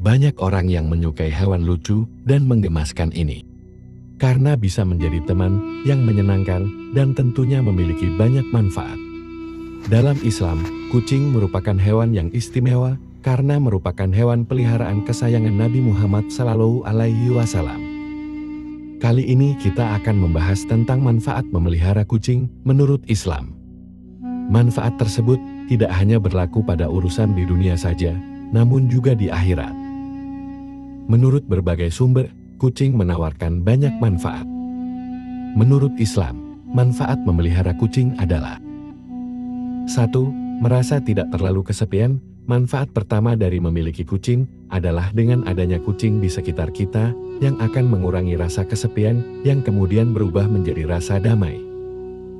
Banyak orang yang menyukai hewan lucu dan menggemaskan ini. Karena bisa menjadi teman yang menyenangkan dan tentunya memiliki banyak manfaat. Dalam Islam, kucing merupakan hewan yang istimewa karena merupakan hewan peliharaan kesayangan Nabi Muhammad SAW. Kali ini kita akan membahas tentang manfaat memelihara kucing menurut Islam. Manfaat tersebut tidak hanya berlaku pada urusan di dunia saja, namun juga di akhirat. Menurut berbagai sumber, kucing menawarkan banyak manfaat. Menurut Islam, manfaat memelihara kucing adalah 1. Merasa tidak terlalu kesepian. Manfaat pertama dari memiliki kucing adalah dengan adanya kucing di sekitar kita yang akan mengurangi rasa kesepian yang kemudian berubah menjadi rasa damai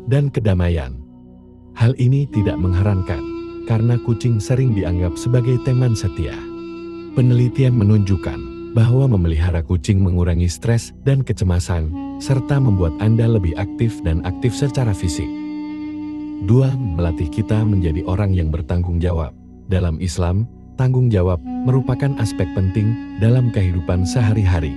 dan kedamaian. Hal ini tidak mengherankan karena kucing sering dianggap sebagai teman setia. Penelitian menunjukkan bahwa memelihara kucing mengurangi stres dan kecemasan serta membuat Anda lebih aktif dan aktif secara fisik. 2. Melatih kita menjadi orang yang bertanggung jawab. Dalam Islam, tanggung jawab merupakan aspek penting dalam kehidupan sehari-hari.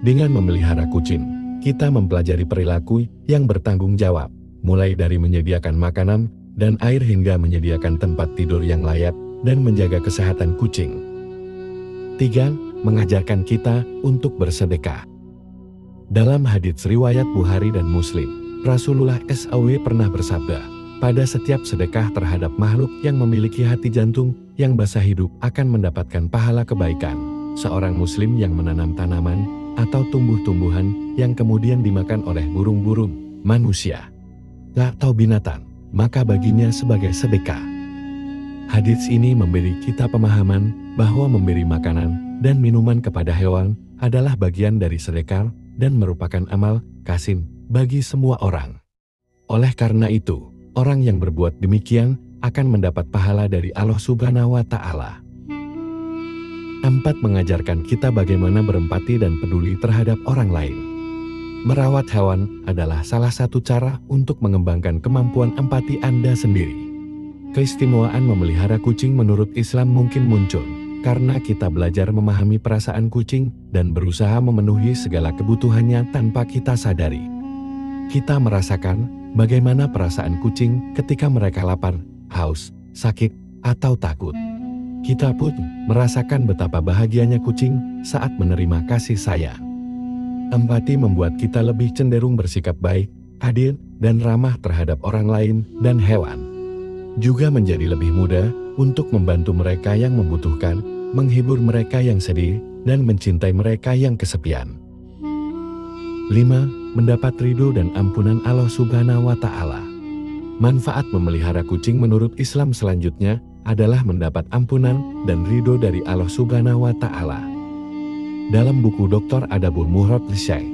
Dengan memelihara kucing, kita mempelajari perilaku yang bertanggung jawab, mulai dari menyediakan makanan dan air hingga menyediakan tempat tidur yang layak dan menjaga kesehatan kucing. 3. Mengajarkan kita untuk bersedekah. Dalam hadits riwayat Bukhari dan Muslim, Rasulullah SAW pernah bersabda, pada setiap sedekah terhadap makhluk yang memiliki hati jantung yang basah hidup akan mendapatkan pahala kebaikan. Seorang muslim yang menanam tanaman atau tumbuh-tumbuhan yang kemudian dimakan oleh burung-burung, manusia, atau binatang, maka baginya sebagai sedekah. Hadits ini memberi kita pemahaman bahwa memberi makanan dan minuman kepada hewan adalah bagian dari sedekah dan merupakan amal kasih bagi semua orang. Oleh karena itu, orang yang berbuat demikian akan mendapat pahala dari Allah Subhanahu wa Ta'ala. 4. Mengajarkan kita bagaimana berempati dan peduli terhadap orang lain. Merawat hewan adalah salah satu cara untuk mengembangkan kemampuan empati Anda sendiri. Keistimewaan memelihara kucing menurut Islam mungkin muncul karena kita belajar memahami perasaan kucing dan berusaha memenuhi segala kebutuhannya tanpa kita sadari. Kita merasakan bagaimana perasaan kucing ketika mereka lapar, haus, sakit, atau takut. Kita pun merasakan betapa bahagianya kucing saat menerima kasih sayang. Empati membuat kita lebih cenderung bersikap baik, adil, dan ramah terhadap orang lain dan hewan. Juga menjadi lebih mudah untuk membantu mereka yang membutuhkan, menghibur mereka yang sedih, dan mencintai mereka yang kesepian. 5. Mendapat ridho dan ampunan Allah Subhanahu wa Ta'ala. Manfaat memelihara kucing menurut Islam selanjutnya adalah mendapat ampunan dan ridho dari Allah Subhanahu wa Ta'ala. Dalam buku Dr. Adabul Mufrad Syekh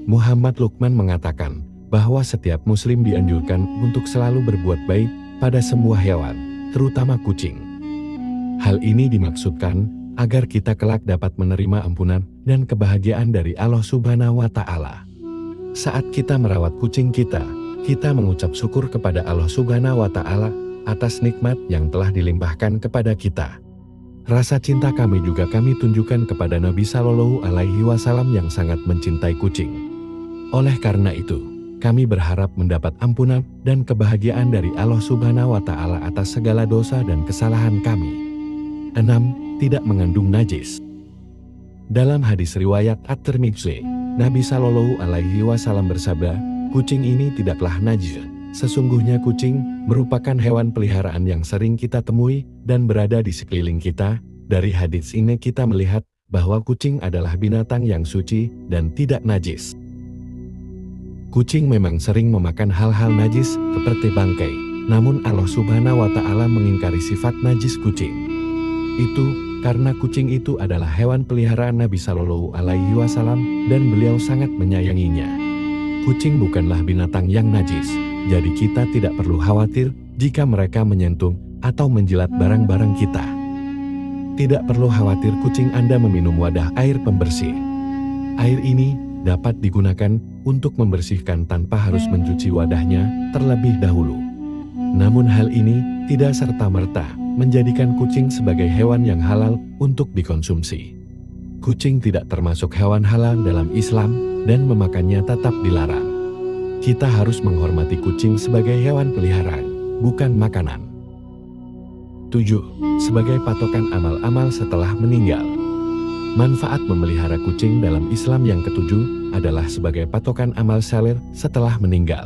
Muhammad Luqman mengatakan bahwa setiap muslim dianjurkan untuk selalu berbuat baik pada semua hewan, terutama kucing. Hal ini dimaksudkan agar kita kelak dapat menerima ampunan dan kebahagiaan dari Allah Subhanahu wa Ta'ala. Saat kita merawat kucing kita mengucap syukur kepada Allah Subhanahu wa Ta'ala atas nikmat yang telah dilimpahkan kepada kita. Rasa cinta kami juga kami tunjukkan kepada Nabi Shallallahu Alaihi Wasallam yang sangat mencintai kucing. Oleh karena itu, kami berharap mendapat ampunan dan kebahagiaan dari Allah Subhanahu wa Ta'ala atas segala dosa dan kesalahan kami. 6. Tidak mengandung najis. Dalam hadis riwayat At-Tirmidzi, Nabi Shallallahu Alaihi Wasallam bersabda, kucing ini tidaklah najis. Sesungguhnya kucing merupakan hewan peliharaan yang sering kita temui dan berada di sekeliling kita. Dari hadis ini kita melihat bahwa kucing adalah binatang yang suci dan tidak najis. Kucing memang sering memakan hal-hal najis seperti bangkai, namun Allah Subhanahu wa Ta'ala mengingkari sifat najis kucing. Itu karena kucing itu adalah hewan peliharaan Nabi Shallallahu Alaihi Wasallam dan beliau sangat menyayanginya. Kucing bukanlah binatang yang najis, jadi kita tidak perlu khawatir jika mereka menyentuh atau menjilat barang-barang kita. Tidak perlu khawatir kucing Anda meminum wadah air pembersih. Air ini dapat digunakan untuk membersihkan tanpa harus mencuci wadahnya terlebih dahulu. Namun hal ini tidak serta-merta menjadikan kucing sebagai hewan yang halal untuk dikonsumsi. Kucing tidak termasuk hewan halal dalam Islam dan memakannya tetap dilarang. Kita harus menghormati kucing sebagai hewan peliharaan, bukan makanan. 7. Sebagai patokan amal-amal setelah meninggal. Manfaat memelihara kucing dalam Islam yang ketujuh adalah sebagai patokan amal saleh setelah meninggal.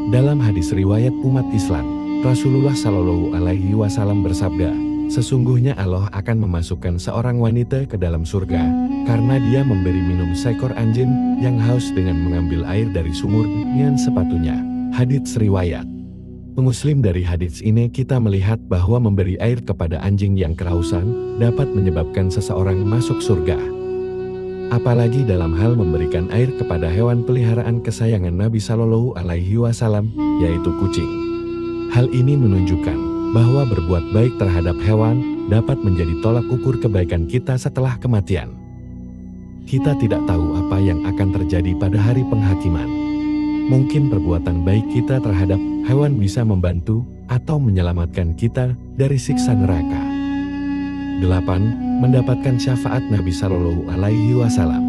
Dalam hadis riwayat umat Islam, Rasulullah Shallallahu Alaihi Wasallam bersabda, sesungguhnya Allah akan memasukkan seorang wanita ke dalam surga karena dia memberi minum seekor anjing yang haus dengan mengambil air dari sumur dengan sepatunya. Hadits riwayat Muslim. Dari hadits ini kita melihat bahwa memberi air kepada anjing yang kehausan dapat menyebabkan seseorang masuk surga. Apalagi dalam hal memberikan air kepada hewan peliharaan kesayangan Nabi Shallallahu Alaihi Wasallam, yaitu kucing. Hal ini menunjukkan bahwa berbuat baik terhadap hewan dapat menjadi tolak ukur kebaikan kita setelah kematian. Kita tidak tahu apa yang akan terjadi pada hari penghakiman. Mungkin perbuatan baik kita terhadap hewan bisa membantu atau menyelamatkan kita dari siksa neraka. 8. Mendapatkan syafaat Nabi Shallallahu Alaihi Wasallam.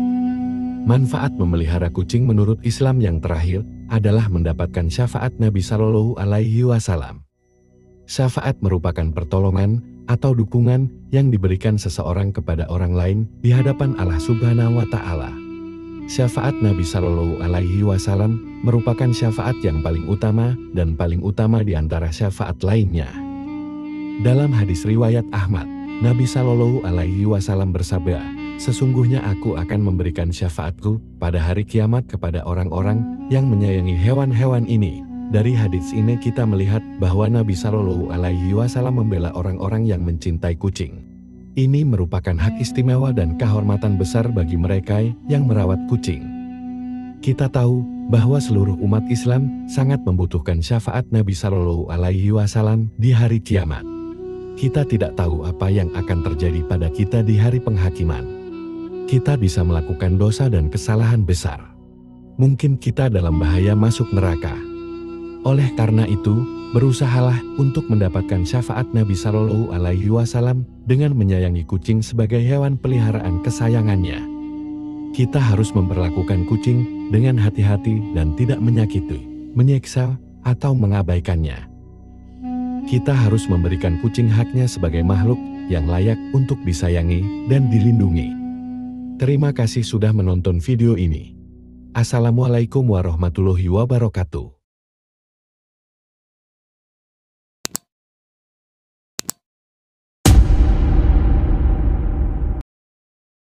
Manfaat memelihara kucing menurut Islam yang terakhir adalah mendapatkan syafaat Nabi Shallallahu Alaihi Wasallam. Syafaat merupakan pertolongan atau dukungan yang diberikan seseorang kepada orang lain di hadapan Allah Subhanahu wa Ta'ala. Syafaat Nabi Shallallahu Alaihi Wasallam merupakan syafaat yang paling utama dan paling utama di antara syafaat lainnya. Dalam hadis riwayat Ahmad, Nabi Shallallahu Alaihi Wasallam bersabda, sesungguhnya aku akan memberikan syafaatku pada hari kiamat kepada orang-orang yang menyayangi hewan-hewan ini. Dari hadis ini kita melihat bahwa Nabi Shallallahu Alaihi Wasallam membela orang-orang yang mencintai kucing. Ini merupakan hak istimewa dan kehormatan besar bagi mereka yang merawat kucing. Kita tahu bahwa seluruh umat Islam sangat membutuhkan syafaat Nabi Shallallahu Alaihi Wasallam di hari kiamat. Kita tidak tahu apa yang akan terjadi pada kita di hari penghakiman. Kita bisa melakukan dosa dan kesalahan besar. Mungkin kita dalam bahaya masuk neraka. Oleh karena itu, berusahalah untuk mendapatkan syafaat Nabi Shallallahu Alaihi Wasallam dengan menyayangi kucing sebagai hewan peliharaan kesayangannya. Kita harus memperlakukan kucing dengan hati-hati dan tidak menyakiti, menyiksa, atau mengabaikannya. Kita harus memberikan kucing haknya sebagai makhluk yang layak untuk disayangi dan dilindungi. Terima kasih sudah menonton video ini. Assalamualaikum warahmatullahi wabarakatuh.